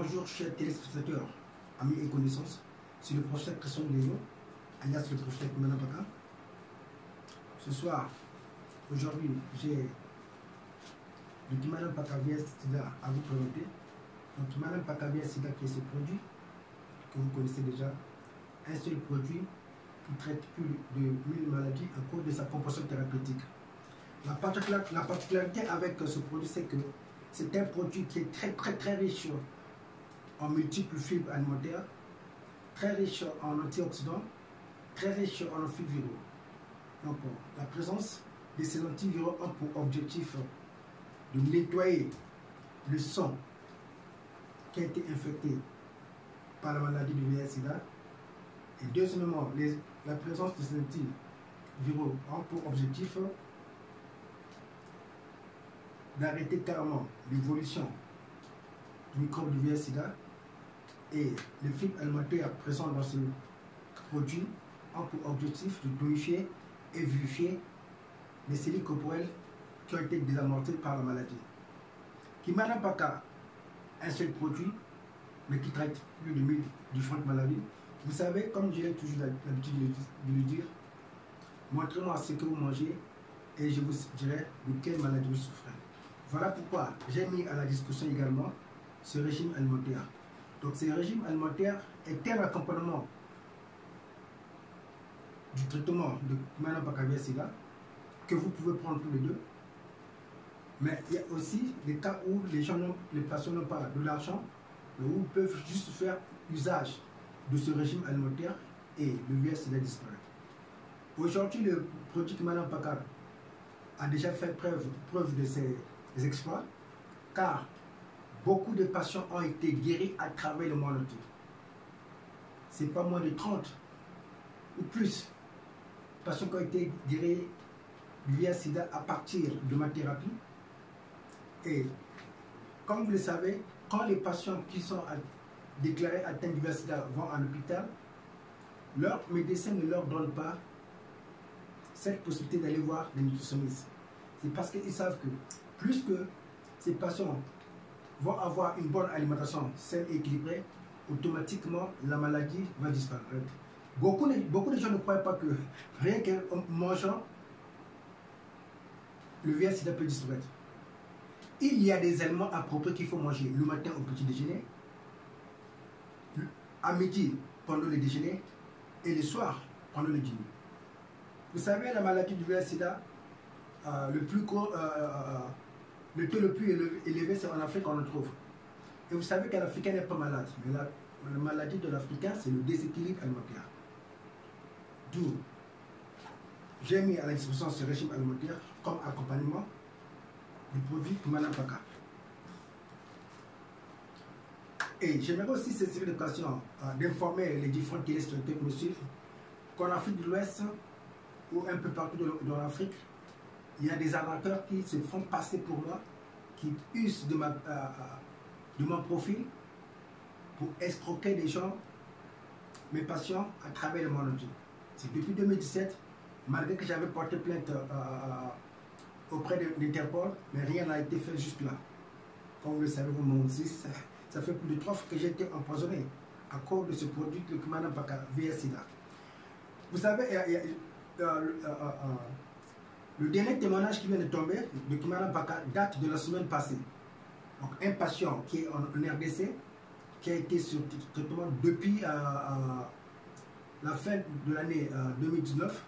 Bonjour chers téléspectateurs, amis et connaissances, c'est le professeur Christian Léo, alias le professeur Koumana Baka. Ce soir, aujourd'hui, j'ai le Koumana Baka VS Sida à vous présenter. Donc Koumana Baka VS Sida qui est ce produit que vous connaissez déjà, un seul produit qui traite plus de 1000 maladies à cause de sa composition thérapeutique. La particularité avec ce produit, c'est que c'est un produit qui est très riche en multiples fibres alimentaires, très riche en antioxydants, très riche en antiviraux. Donc la présence de ces antiviraux a pour objectif de nettoyer le sang qui a été infecté par la maladie du VIH-Sida. Et deuxièmement, la présence de ces antiviraux a pour objectif d'arrêter carrément l'évolution du microbe du VIH-Sida, et les fibres alimentaires présentes dans ce produit ont pour objectif de purifier et vivifier les cellules corporelles qui ont été désamorcées par la maladie. Koumana Baka, un seul produit, mais qui traite plus de 1000 différentes maladies. Vous savez, comme j'ai toujours l'habitude de le dire, montrez-moi ce que vous mangez et je vous dirai de quelle maladie vous souffrez. Voilà pourquoi j'ai mis à la discussion également ce régime alimentaire. Donc ce régime alimentaire est un accompagnement du traitement de Koumana Baka VIH-Sida que vous pouvez prendre tous les deux. Mais il y a aussi des cas où les patients n'ont pas de l'argent, mais où ils peuvent juste faire usage de ce régime alimentaire et le VIH-Sida disparaît. Aujourd'hui, le produit Koumana Baka a déjà fait preuve de ses exploits, car beaucoup de patients ont été guéris à travers le monde entier. C'est pas moins de 30 ou plus patients qui ont été guéris du VIH-Sida à partir de ma thérapie. Et comme vous le savez, quand les patients qui sont déclarés atteints du VIH-Sida vont à l'hôpital, leur médecin ne leur donne pas cette possibilité d'aller voir des nutritionnistes. C'est parce qu'ils savent que plus que ces patients vont avoir une bonne alimentation saine et équilibrée, automatiquement la maladie va disparaître. Beaucoup de gens ne croient pas que rien qu'en mangeant, le VIH-Sida peut disparaître. Il y a des aliments appropriés qu'il faut manger le matin au petit déjeuner, à midi pendant le déjeuner et le soir pendant le dîner. Vous savez, la maladie du VIH-Sida, le taux le plus élevé, c'est en Afrique qu'on en trouve. Et vous savez qu'un Africain n'est pas malade. Mais la maladie de l'Africain, c'est le déséquilibre alimentaire. D'où j'ai mis à la disposition ce régime alimentaire comme accompagnement du produit Koumana Baka. Et j'aimerais aussi saisir l'occasion d'informer les différents téléspectateurs qui me suivent qu'en Afrique de l'Ouest ou un peu partout dans l'Afrique, il y a des arnaqueurs qui se font passer pour moi, qui usent de mon profil pour escroquer des gens, mes patients, à travers le monde entier. C'est depuis 2017, malgré que j'avais porté plainte auprès de l'Interpol, mais rien n'a été fait jusque là. Comme vous le savez, vous aussi, ça fait plus de 3 fois que j'ai été empoisonné à cause de ce produit, le Koumana Baka VIH-Sida. Vous savez, le dernier témoignage qui vient de tomber de Koumana Baka date de la semaine passée. Donc un patient qui est en RDC, qui a été sur traitement depuis la fin de l'année 2019.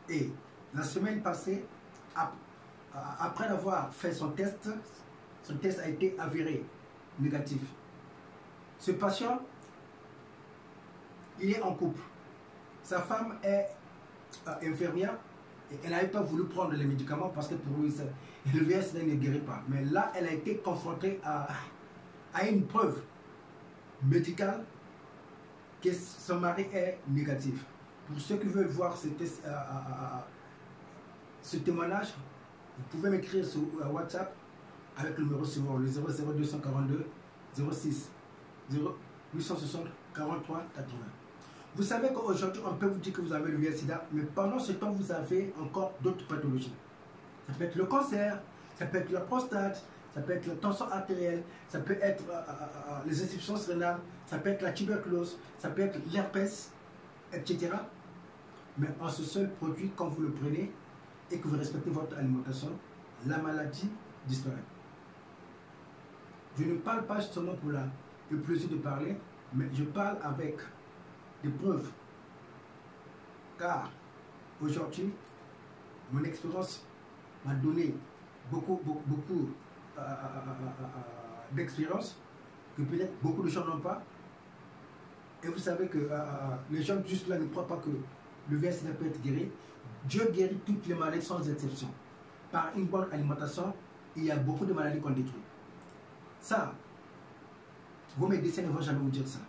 Et la semaine passée, après avoir fait son test a été avéré négatif. Ce patient, il est en couple. Sa femme est infirmière et elle n'avait pas voulu prendre les médicaments parce que pour lui, le VIH-Sida ne guérit pas. Mais là, elle a été confrontée à une preuve médicale que son mari est négatif. Pour ceux qui veulent voir ce témoignage, vous pouvez m'écrire sur WhatsApp avec le numéro suivant, le 00242 06 0860 43 80. Vous savez qu'aujourd'hui, on peut vous dire que vous avez le VIH-Sida, mais pendant ce temps, vous avez encore d'autres pathologies. Ça peut être le cancer, ça peut être la prostate, ça peut être la tension artérielle, ça peut être les insuffisances rénales, ça peut être la tuberculose, ça peut être l'herpès, etc. Mais en ce seul produit, quand vous le prenez et que vous respectez votre alimentation, la maladie disparaît. Je ne parle pas seulement pour le plaisir de parler, mais je parle avec des preuves. Car aujourd'hui, mon expérience m'a donné beaucoup d'expérience que peut-être beaucoup de gens n'ont pas. Et vous savez que les gens juste là ne croient pas que le VIH peut être guéri. Dieu guérit toutes les maladies sans exception. Par une bonne alimentation, il y a beaucoup de maladies qu'on détruit. Ça, vos médecins ne vont jamais vous dire ça.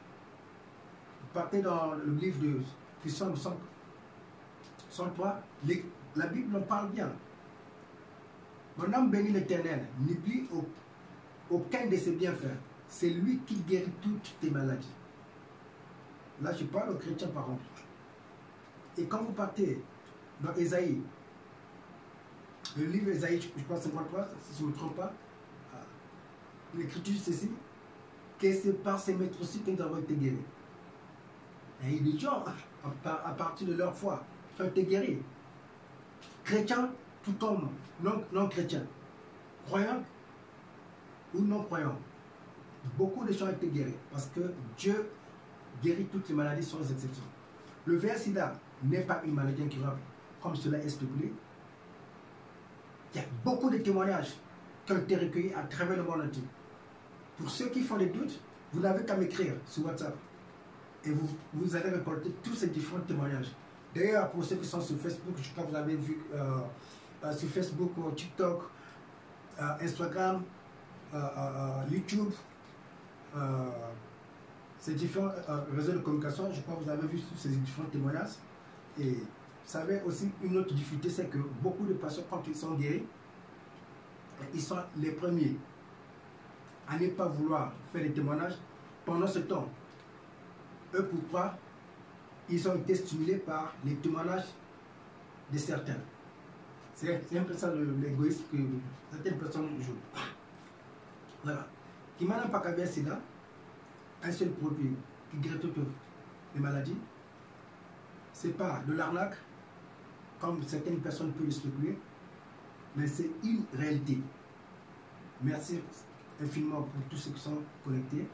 Vous partez dans le livre de Psalm 103, la Bible en parle bien. Mon âme bénit l'Éternel, n'oublie aucun de ses bienfaits. C'est lui qui guérit toutes tes maladies. Là, je parle aux chrétiens par contre. Et quand vous partez dans Ésaïe, le livre Ésaïe, je pense 53, si je ne me trompe pas, l'écriture c'est ceci, que c'est par ces maîtres aussi que nous avons été guéris. Et il y a des gens, à partir de leur foi, qui ont été guéris. Chrétiens, tout comme non chrétiens. Croyants ou non croyants. Beaucoup de gens ont été guéris parce que Dieu guérit toutes les maladies sans exception. Le VIH-Sida n'est pas une maladie incurable, comme cela est spéculé. Il y a beaucoup de témoignages qui ont été recueillis à travers le monde entier. Pour ceux qui font des doutes, vous n'avez qu'à m'écrire sur WhatsApp. Et vous allez récolter tous ces différents témoignages. D'ailleurs, pour ceux qui sont sur Facebook, je crois que vous avez vu sur Facebook, TikTok, Instagram, YouTube, ces différents réseaux de communication, je crois que vous avez vu tous ces différents témoignages. Et vous savez aussi, une autre difficulté, c'est que beaucoup de patients, quand ils sont guéris, ils sont les premiers à ne pas vouloir faire des témoignages. Pendant ce temps, eux, pourquoi ils ont été stimulés par les témoignages de certains. C'est un peu ça l'égoïsme que certaines personnes jouent. Voilà. Kimana Pakavia Sida, un seul produit qui guérit toutes les maladies, c'est pas de l'arnaque, comme certaines personnes peuvent le spéculer, mais c'est une réalité. Merci infiniment pour tous ceux qui sont connectés.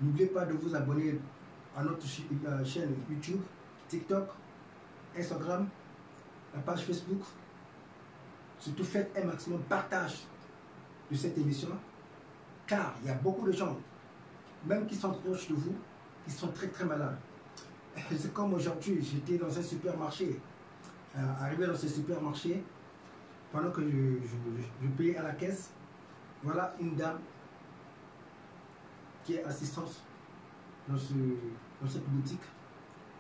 N'oubliez pas de vous abonner à notre chaîne YouTube, TikTok, Instagram, la page Facebook. Surtout faites un maximum partage de cette émission, car il y a beaucoup de gens, même qui sont proches de vous, qui sont très très malades. C'est comme aujourd'hui, j'étais dans un supermarché, arrivé dans ce supermarché, pendant que je payais à la caisse, voilà une dame qui est assistante dans cette boutique.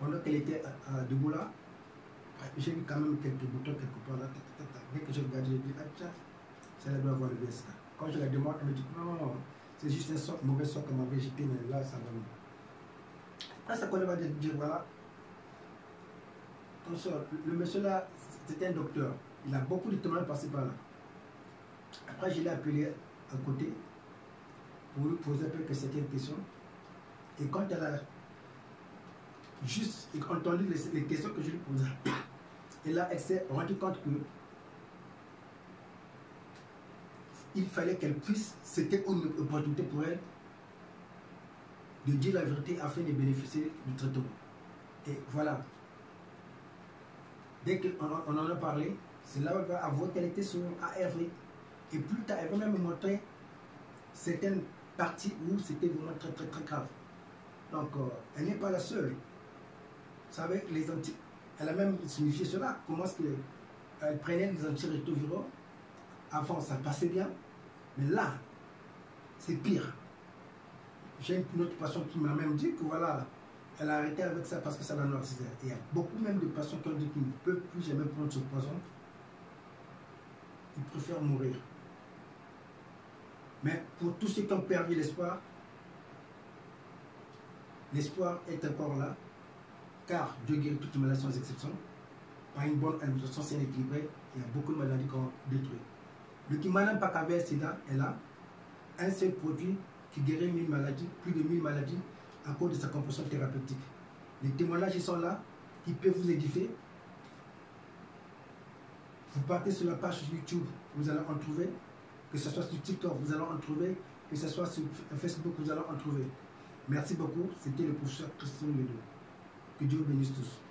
Pendant qu'elle était debout là, j'ai vu quand même quelques boutons quelque part là. Dès que j'ai regardé, j'ai dit, ah tiens, ça doit avoir le VIH. Quand je la demande, elle me dit, non, c'est juste un mauvais sort qu'elle m'avait jeté, mais là, ça va mieux. Après, ça va dire, voilà. Attention, le monsieur là, c'était un docteur. Il a beaucoup de témoignages passés par là. Après, je l'ai appelé à côté pour lui poser quelques certaines questions. Et quand elle a juste entendu les questions que je lui posais, et là, elle s'est rendue compte que il fallait qu'elle puisse, c'était une opportunité pour elle de dire la vérité afin de bénéficier du traitement. Et voilà. Dès qu'on en a parlé, c'est là où elle va avoir qu'elle était sur ARV. Et plus tard, elle va même me montrer certaines parties où c'était vraiment très très très grave. Donc, elle n'est pas la seule. Vous savez, elle a même signifié cela. Comment est-ce qu'elle prenait les antirétroviraux. Avant, ça passait bien. Mais là, c'est pire. J'ai une autre patiente qui m'a même dit que voilà, elle a arrêté avec ça parce que ça l'a noircissé. Et il y a beaucoup même de patients qui ont dit qu'ils ne peuvent plus jamais prendre ce poison. Ils préfèrent mourir. Mais pour tous ceux qui ont perdu l'espoir, l'espoir est encore là, car Dieu guérit toutes les maladies sans exception. Par une bonne alimentation saine et équilibrée, il y a beaucoup de maladies qu'on détruit. Le Kimanam Pakaver Sida est là, un seul produit qui guérit 1000 maladies, plus de 1000 maladies à cause de sa composition thérapeutique. Les témoignages ils sont là, qui peuvent vous édifier. Vous partez sur la page YouTube, vous allez en trouver. Que ce soit sur TikTok, vous allez en trouver. Que ce soit sur Facebook, vous allez en trouver. Merci beaucoup. C'était le professeur Christian Ledo. Que Dieu vous bénisse tous.